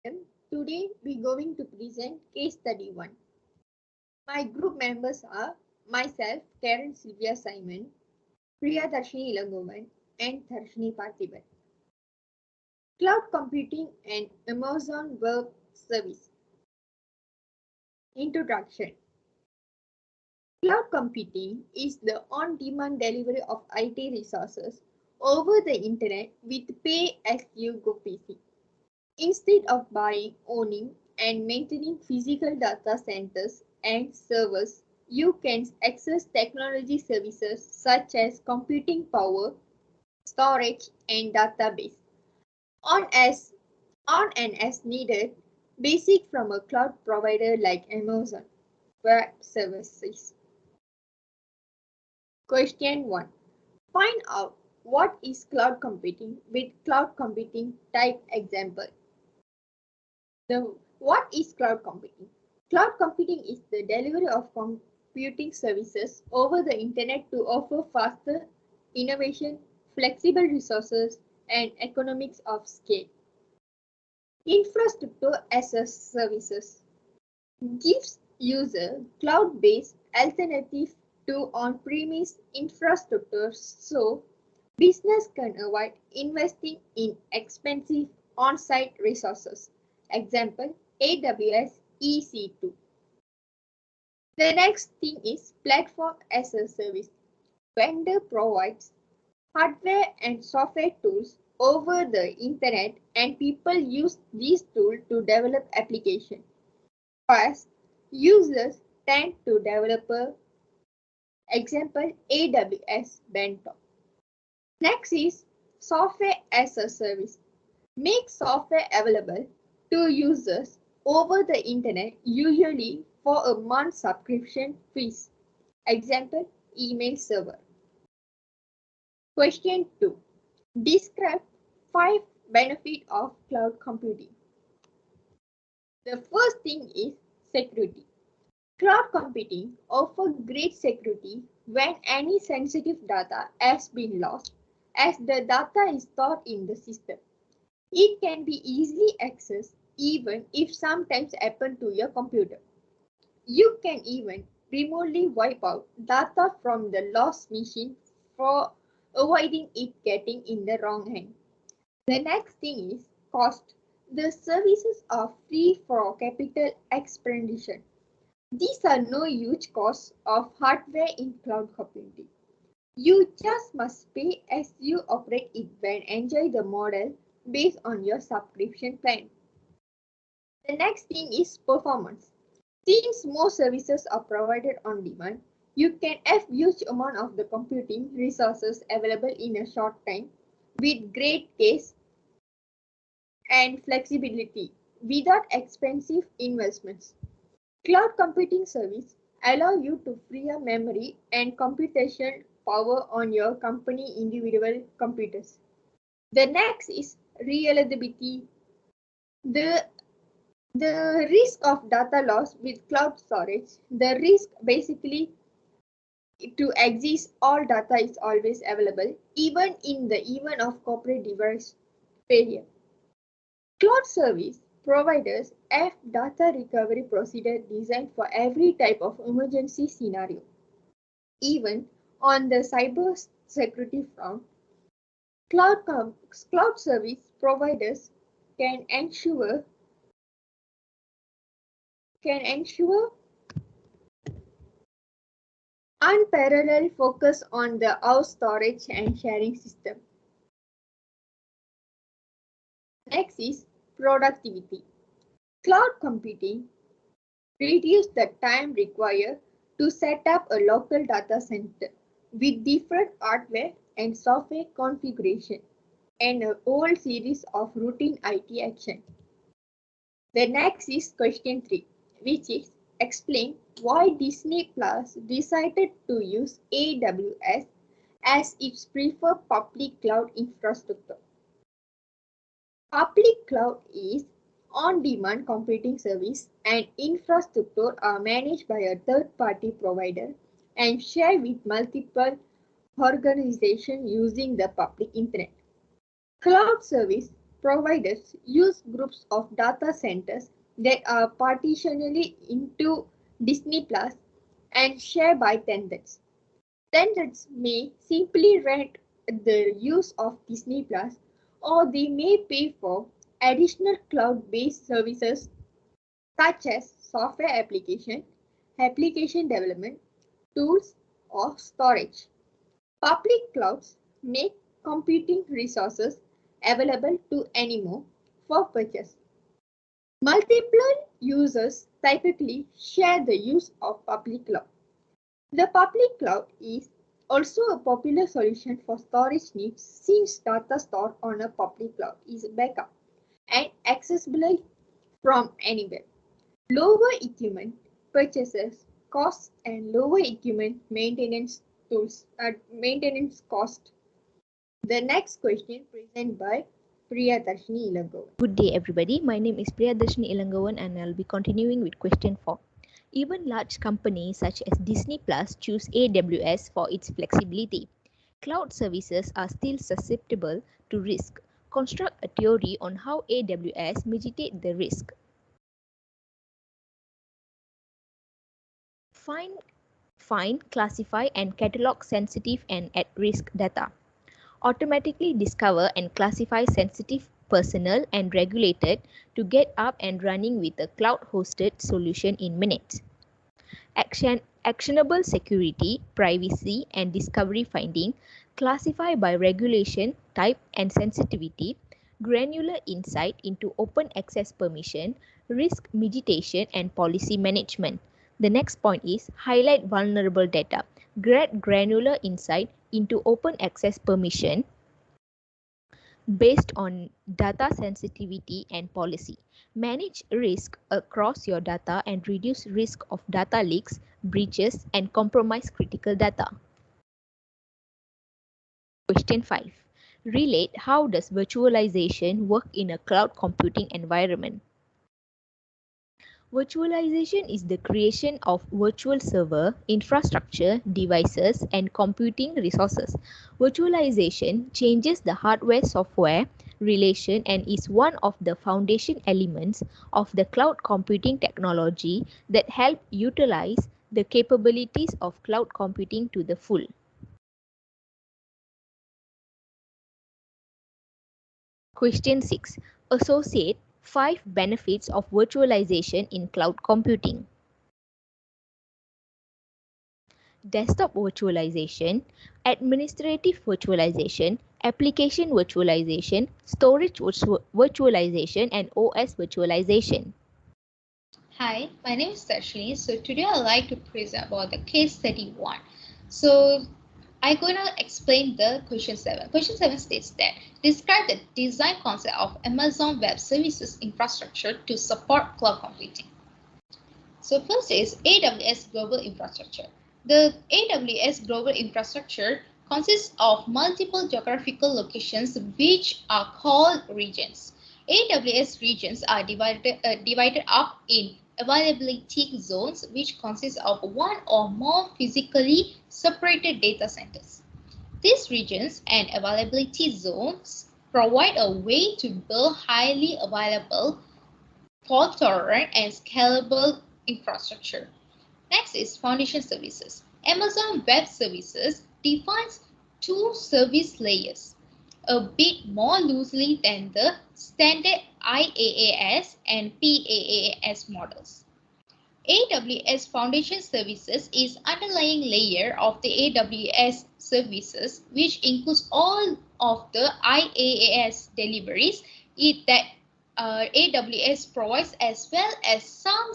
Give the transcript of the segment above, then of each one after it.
Today we're going to present case study 1. My group members are myself, Karen Sylvia Simon, Priya Darshini Ilangovan, and Darshini Parthiban. Cloud computing and Amazon Web Service. Introduction. Cloud computing is the on-demand delivery of IT resources over the internet with pay-as-you-go PC. Instead of buying, owning, and maintaining physical data centers and servers, you can access technology services such as computing power, storage, and database on and as needed, basic from a cloud provider like Amazon Web Services. Question 1. Find out what is cloud computing with cloud computing type example. What is cloud computing? Cloud computing is the delivery of computing services over the internet to offer faster innovation, flexible resources, and economics of scale. Infrastructure as a services gives user cloud-based alternative to on-premise infrastructure so business can avoid investing in expensive on-site resources. Example, AWS EC2. The next thing is platform as a service. Vendor provides hardware and software tools over the internet and people use these tools to develop applications. First, users tend to develop example AWS Bento. Next is software as a service. Make software available to users over the internet, usually for a month subscription fees. Example, email server. Question 2. Describe 5 benefits of cloud computing. The first thing is security. Cloud computing offers great security when any sensitive data has been lost, as the data is stored in the system. It can be easily accessed even if sometimes happen to your computer. You can even remotely wipe out data from the lost machine for avoiding it getting in the wrong hand. The next thing is cost. The services are free for capital expenditure. These are no huge costs of hardware in cloud computing. You just must pay as you operate it and enjoy the model based on your subscription plan. The next thing is performance. Since most services are provided on demand, you can have huge amount of the computing resources available in a short time with great case and flexibility without expensive investments. Cloud computing service allow you to free up memory and computation power on your company individual computers. The next is reliability. The risk of data loss with cloud storage, the risk basically to exist all data is always available, even in the event of corporate device failure. Cloud service providers have data recovery procedure designed for every type of emergency scenario. Even on the cyber security front, cloud service providers can ensure unparalleled focus on the house storage and sharing system. Next is productivity. Cloud computing reduces the time required to set up a local data center with different hardware and software configuration and a whole series of routine IT action. The next is question 3, which is explain why Disney Plus decided to use AWS as its preferred public cloud infrastructure. Public cloud is on-demand computing service and infrastructure are managed by a third-party provider and shared with multiple organizations using the public internet. Cloud service providers use groups of data centers that are partitionally into Disney Plus and share by tenants. Tenants may simply rent the use of Disney Plus, or they may pay for additional cloud-based services such as software application development, tools, or storage. Public clouds make computing resources available to anyone for purchase. Multiple users typically share the use of public cloud. The public cloud is also a popular solution for storage needs since data stored on a public cloud is backup and accessible from anywhere. Lower equipment purchases costs and lower equipment maintenance cost. The next question presented by Priyadarshini Ilangovan. Good day everybody, my name is Priyadarshini Ilangovan and I'll be continuing with question 4. Even large companies such as Disney Plus choose AWS for its flexibility. Cloud services are still susceptible to risk. Construct a theory on how AWS mitigate the risk. Find, classify and catalog sensitive and at-risk data. Automatically discover and classify sensitive personnel and regulated to get up and running with a cloud-hosted solution in minutes. Actionable security, privacy, and discovery finding, classify by regulation, type, and sensitivity, granular insight into open access permission, risk mitigation, and policy management. The next point is highlight vulnerable data. Get granular insight into open access permission based on data sensitivity and policy. Manage risk across your data and reduce risk of data leaks, breaches, and compromise critical data. Question 5. Relate how does virtualization work in a cloud computing environment. Virtualization is the creation of virtual server, infrastructure, devices, and computing resources. Virtualization changes the hardware-software relation and is one of the foundation elements of the cloud computing technology that help utilize the capabilities of cloud computing to the full. Question 6. Associate 5 benefits of virtualization in cloud computing. Desktop virtualization, administrative virtualization, application virtualization, storage virtualization, and OS virtualization. Hi, my name is Darshini. So today I'd like to present about the case study 1. So I'm going to explain the question 7. Question 7 states that describe the design concept of Amazon Web Services infrastructure to support cloud computing. So first is AWS Global Infrastructure. The AWS Global Infrastructure consists of multiple geographical locations which are called regions. AWS regions are divided up in availability zones, which consist of one or more physically separated data centers. These regions and availability zones provide a way to build highly available, fault-tolerant, and scalable infrastructure. Next is foundation services. Amazon Web Services defines 2 service layers, a bit more loosely than the standard IaaS and PaaS models. AWS Foundation Services is underlying layer of the AWS services, which includes all of the IaaS deliveries that AWS provides, as well as some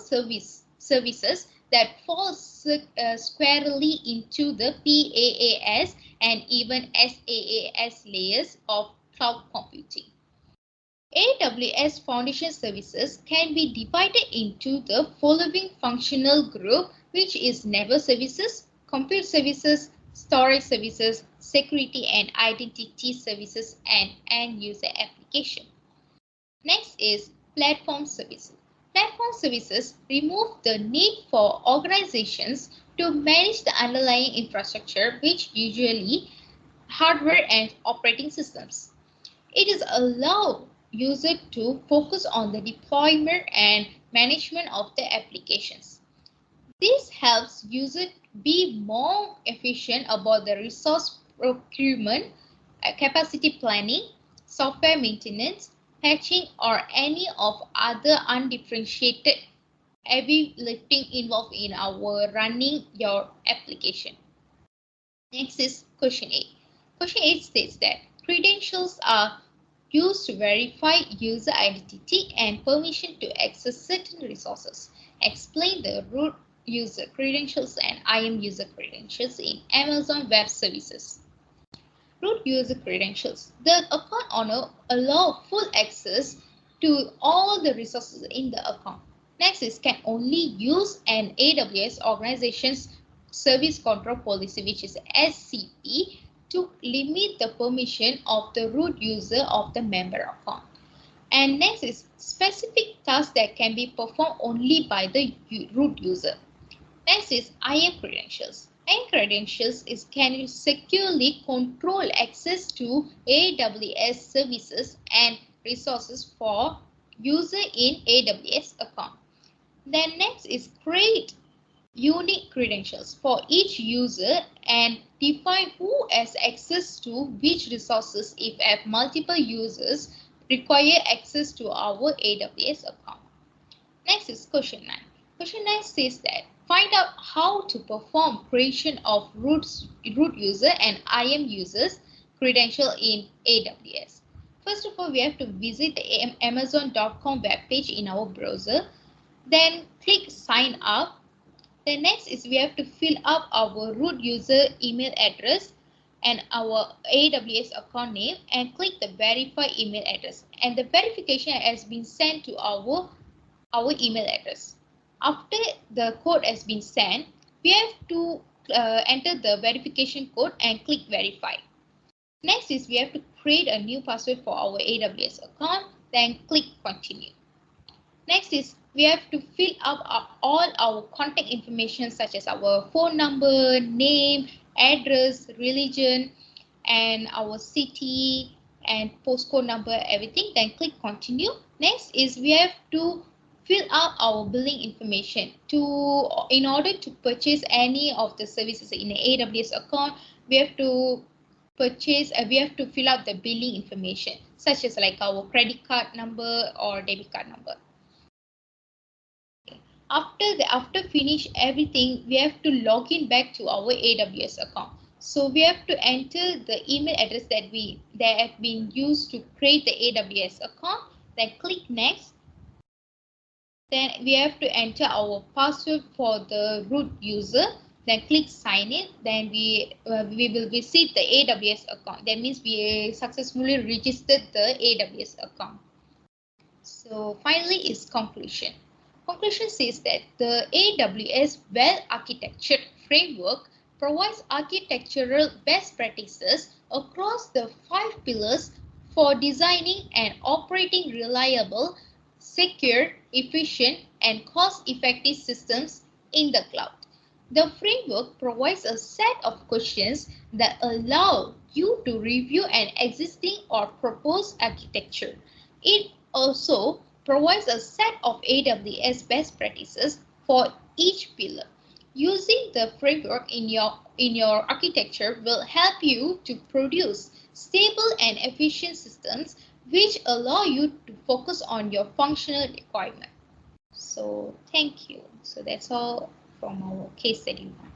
services that fall squarely into the PaaS and even SaaS layers of cloud computing. AWS Foundation Services can be divided into the following functional group, which is network services, compute services, storage services, security and identity services, and end user application. Next is platform services. Platform services remove the need for organizations to manage the underlying infrastructure, which usually hardware and operating systems. It is allowed user to focus on the deployment and management of the applications. This helps user be more efficient about the resource procurement, capacity planning, software maintenance, patching, or any of other undifferentiated heavy lifting involved in our running your application. Next is question 8. Question 8 states that credentials are used to verify user identity and permission to access certain resources. Explain the root user credentials and IAM user credentials in Amazon Web Services. Root user credentials. The account owner allows full access to all the resources in the account. Next is can only use an AWS organization's service control policy, which is SCP, to limit the permission of the root user of the member account. And next is specific tasks that can be performed only by the root user. Next is IAM credentials. IAM credentials is can you securely control access to AWS services and resources for user in AWS account. Then next is create unique credentials for each user and define who has access to which resources if multiple users require access to our AWS account. Next is question 9. Question 9 says that find out how to perform creation of root user and IAM users credential in AWS. First of all, we have to visit the Amazon.com webpage in our browser. Then click sign up. The next is we have to fill up our root user email address and our AWS account name and click the verify email address. And the verification has been sent to our email address. After the code has been sent, we have to enter the verification code and click verify. Next is we have to create a new password for our AWS account, then click continue. Next is we have to fill up all our contact information such as our phone number, name, address, religion, and our city and postcode number, everything. Then click continue. Next is we have to fill out our billing information in order to purchase any of the services in the AWS account. We have to fill out the billing information such as like our credit card number or debit card number. After finish everything, we have to log in back to our AWS account. So we have to enter the email address that have been used to create the AWS account. Then click next. Then we have to enter our password for the root user. Then click sign in. Then we will visit the AWS account. That means we successfully registered the AWS account. So finally is conclusion. Conclusion says that the AWS well-architectured framework provides architectural best practices across the 5 pillars for designing and operating reliable, secure, efficient, and cost-effective systems in the cloud. The framework provides a set of questions that allow you to review an existing or proposed architecture. It also provides a set of AWS best practices for each pillar. Using the framework in your architecture will help you to produce stable and efficient systems which allow you to focus on your functional requirement. So thank you. So that's all from our case study 1.